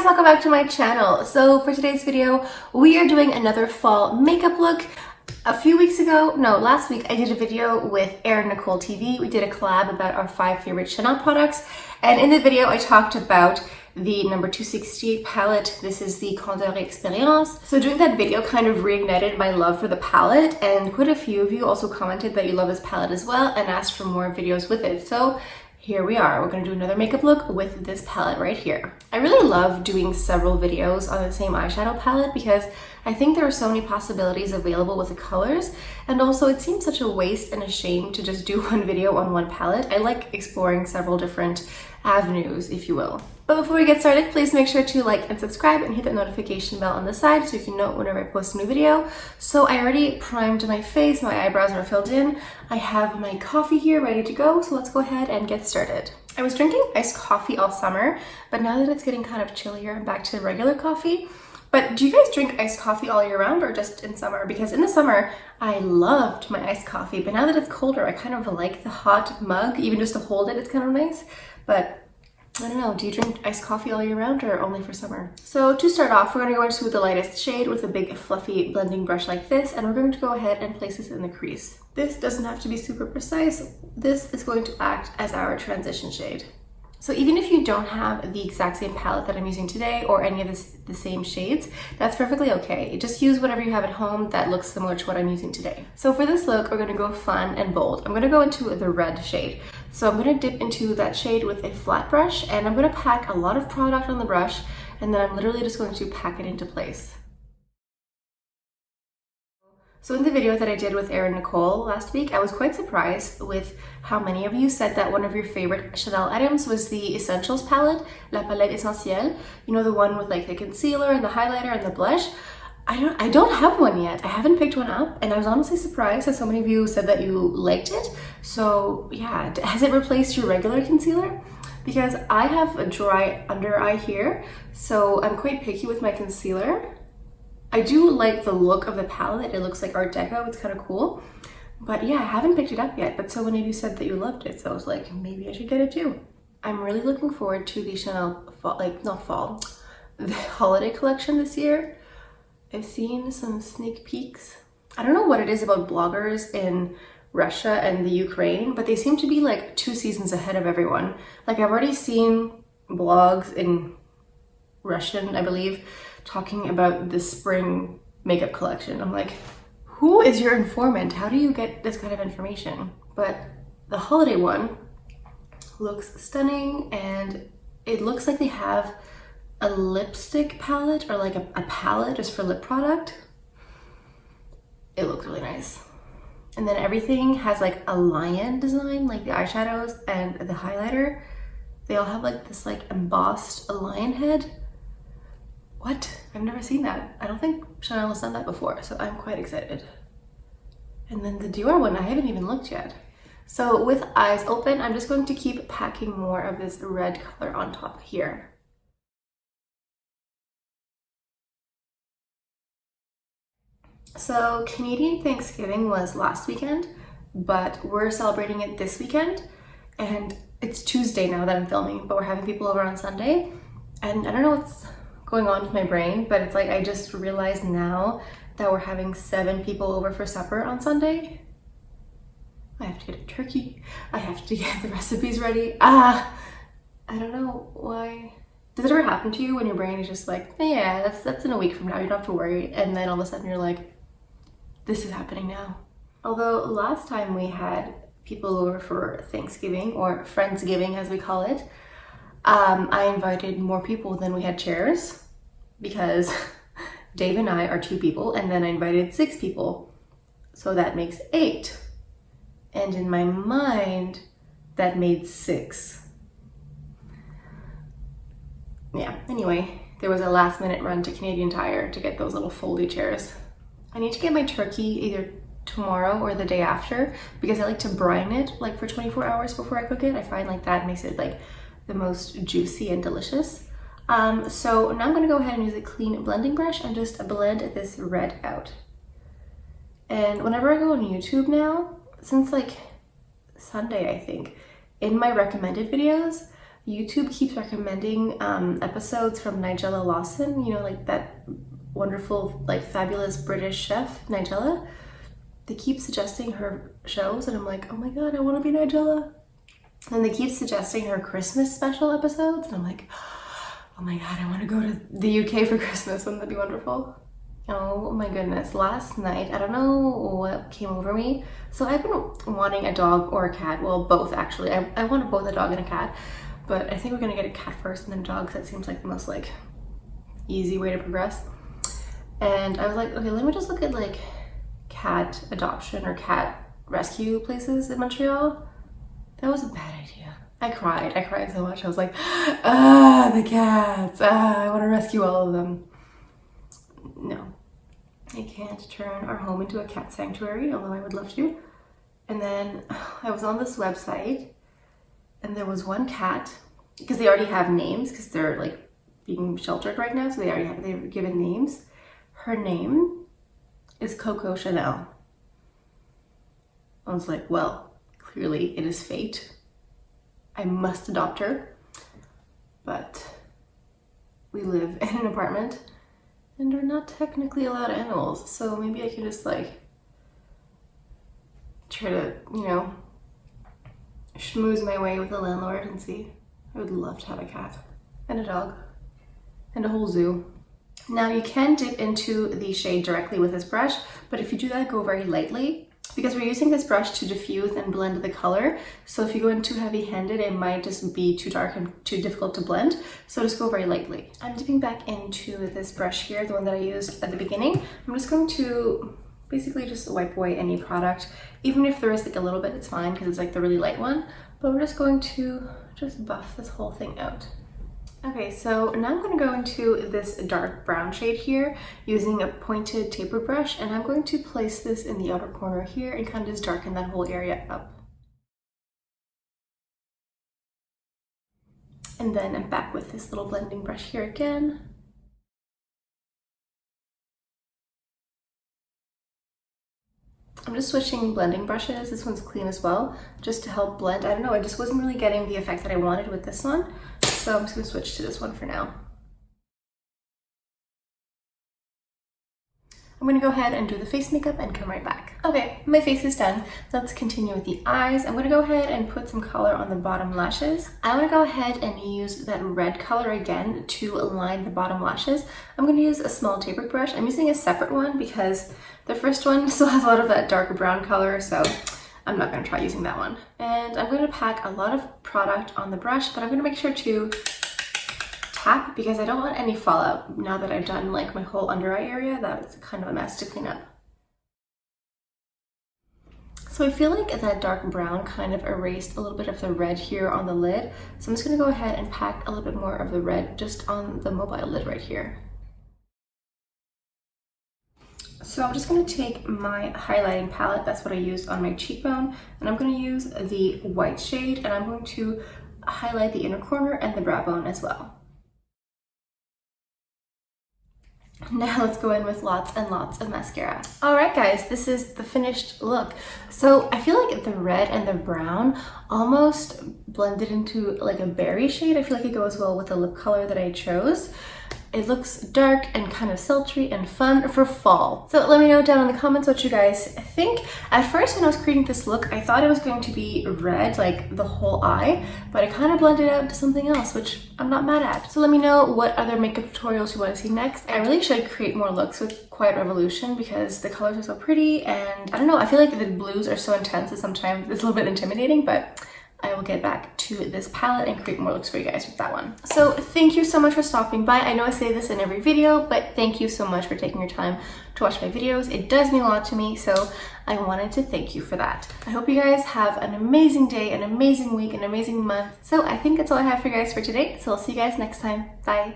welcome back to my channel. So for today's video, we are doing another fall makeup look. Last week I did a video with Erin, Nicole TV. We did a collab about our 5 favorite Chanel products. And in the video, I talked about the number 268 palette. This is the Candeur Expérience. So doing that video kind of reignited my love for the palette, and quite a few of you also commented that you love this palette as well and asked for more videos with it. So here we are. We're going to do another makeup look with this palette right here. I really love doing several videos on the same eyeshadow palette because I think there are so many possibilities available with the colors, and also it seems such a waste and a shame to just do one video on one palette. I like exploring several different avenues, if you will. But before we get started, please make sure to like and subscribe and hit that notification bell on the side so you can know whenever I post a new video. So I already primed my face, my eyebrows are filled in. I have my coffee here ready to go, so let's go ahead and get started. I was drinking iced coffee all summer, but now that it's getting kind of chillier, I'm back to regular coffee. But do you guys drink iced coffee all year round or just in summer? Because in the summer, I loved my iced coffee, but now that it's colder, I kind of like the hot mug. Even just to hold it, it's kind of nice. But I don't know, do you drink iced coffee all year round or only for summer? So to start off, we're going to go into the lightest shade with a big fluffy blending brush like this, and we're going to go ahead and place this in the crease. This doesn't have to be super precise. This is going to act as our transition shade. So even if you don't have the exact same palette that I'm using today or any of the same shades, that's perfectly okay. Just use whatever you have at home that looks similar to what I'm using today. So for this look, we're going to go fun and bold. I'm going to go into the red shade. So I'm going to dip into that shade with a flat brush, and I'm going to pack a lot of product on the brush, and then I'm literally just going to pack it into place. So in the video that I did with Erin and Nicole last week, I was quite surprised with how many of you said that one of your favorite Chanel items was the Essentials palette, La Palette Essentielle. You know, the one with like the concealer and the highlighter and the blush. I don't have one yet. I haven't picked one up, and I was honestly surprised that so many of you said that you liked it. So yeah, has it replaced your regular concealer? Because I have a dry under eye here, so I'm quite picky with my concealer. I do like the look of the palette. It looks like Art Deco. It's kind of cool. But yeah, I haven't picked it up yet. But so many of you said that you loved it. So I was like, maybe I should get it too. I'm really looking forward to the Chanel the holiday collection this year. I've seen some sneak peeks. I don't know what it is about bloggers in Russia and the Ukraine, but they seem to be like 2 seasons ahead of everyone. Like I've already seen blogs in Russian, I believe, talking about the spring makeup collection. I'm like, who is your informant? How do you get this kind of information? But the holiday one looks stunning, and it looks like they have a lipstick palette or like a palette just for lip product. It looks really nice. And then everything has like a lion design, like the eyeshadows and the highlighter. They all have like this like embossed lion head. What? I've never seen that. I don't think Chanel has done that before, so I'm quite excited. And then the Dior one, I haven't even looked yet. So with eyes open, I'm just going to keep packing more of this red color on top here. So Canadian Thanksgiving was last weekend, but we're celebrating it this weekend. And it's Tuesday now that I'm filming, but we're having people over on Sunday. And I don't know what's going on with my brain, but it's like I just realized now that we're having 7 people over for supper on Sunday. I have to get a turkey. I have to get the recipes ready. I don't know why. Does it ever happen to you when your brain is just like, yeah, that's in a week from now, you don't have to worry, and then all of a sudden you're like, this is happening now. Although last time we had people over for Thanksgiving, or Friendsgiving as we call it, I invited more people than we had chairs because Dave and I are 2 people, and then I invited 6 people. So that makes 8. And in my mind, that made 6. Yeah, anyway, there was a last minute run to Canadian Tire to get those little foldy chairs. I need to get my turkey either tomorrow or the day after because I like to brine it like for 24 hours before I cook it. I find like that makes it like the most juicy and delicious. So now I'm going to go ahead and use a clean blending brush and just blend this red out. And whenever I go on YouTube now, since like Sunday I think, in my recommended videos, YouTube keeps recommending episodes from Nigella Lawson, you know, like that wonderful, like fabulous British chef, Nigella. They keep suggesting her shows and I'm like, oh my god, I want to be Nigella. And they keep suggesting her Christmas special episodes and I'm like, oh my god, I want to go to the UK for Christmas. Wouldn't that be wonderful? Oh my goodness, last night, I don't know what came over me. So I've been wanting a dog or a cat. Well, both actually. I wanted both a dog and a cat, but I think we're gonna get a cat first and then dogs. That seems like the most like easy way to progress. And I was like, okay, let me just look at like cat adoption or cat rescue places in Montreal. That was a bad idea. I cried so much. I was like, the cats, I want to rescue all of them. No, I can't turn our home into a cat sanctuary, although I would love to. And then I was on this website and there was one cat, because they already have names because they're like being sheltered right now, so they've given names. Her name is Coco Chanel. I was like, well, clearly it is fate. I must adopt her. But we live in an apartment and are not technically allowed animals, so maybe I can just like try to, you know, schmooze my way with the landlord and see. I would love to have a cat and a dog and a whole zoo. Now you can dip into the shade directly with this brush, but if you do that, go very lightly because we're using this brush to diffuse and blend the color. So if you go in too heavy-handed, it might just be too dark and too difficult to blend. So just go very lightly. I'm dipping back into this brush here, the one that I used at the beginning. I'm just going to basically just wipe away any product. Even if there is like a little bit, it's fine because it's like the really light one. But we're just going to just buff this whole thing out. Okay, so now I'm going to go into this dark brown shade here using a pointed taper brush, and I'm going to place this in the outer corner here and kind of just darken that whole area up. And then I'm back with this little blending brush here again. I'm just switching blending brushes. This one's clean as well, just to help blend. I don't know, I just wasn't really getting the effect that I wanted with this one. So I'm just gonna switch to this one for now. I'm gonna go ahead and do the face makeup and come right back. Okay, my face is done. Let's continue with the eyes. I'm gonna go ahead and put some color on the bottom lashes. I wanna go ahead and use that red color again to line the bottom lashes. I'm gonna use a small tapered brush. I'm using a separate one because the first one still has a lot of that dark brown color, so I'm not gonna try using that one. And I'm gonna pack a lot of product on the brush, but I'm gonna make sure to tap because I don't want any fallout now that I've done like my whole under eye area. That's kind of a mess to clean up. So I feel like that dark brown kind of erased a little bit of the red here on the lid. So I'm just gonna go ahead and pack a little bit more of the red just on the mobile lid right here. So I'm just going to take my highlighting palette, that's what I used on my cheekbone, and I'm going to use the white shade and I'm going to highlight the inner corner and the brow bone as well. Now let's go in with lots and lots of mascara. Alright guys, this is the finished look. So I feel like the red and the brown almost blended into like a berry shade. I feel like it goes well with the lip color that I chose. It looks dark and kind of sultry and fun for fall. So let me know down in the comments what you guys think. At first when I was creating this look, I thought it was going to be red, like the whole eye, but it kind of blended out to something else, which I'm not mad at. So let me know what other makeup tutorials you want to see next. I really should create more looks with Quiet Revolution because the colors are so pretty, and I don't know, I feel like the blues are so intense that sometimes it's a little bit intimidating, but I will get back to this palette and create more looks for you guys with that one. So thank you so much for stopping by. I know I say this in every video, but thank you so much for taking your time to watch my videos. It does mean a lot to me, so I wanted to thank you for that. I hope you guys have an amazing day, an amazing week, an amazing month. So I think that's all I have for you guys for today. So I'll see you guys next time. Bye.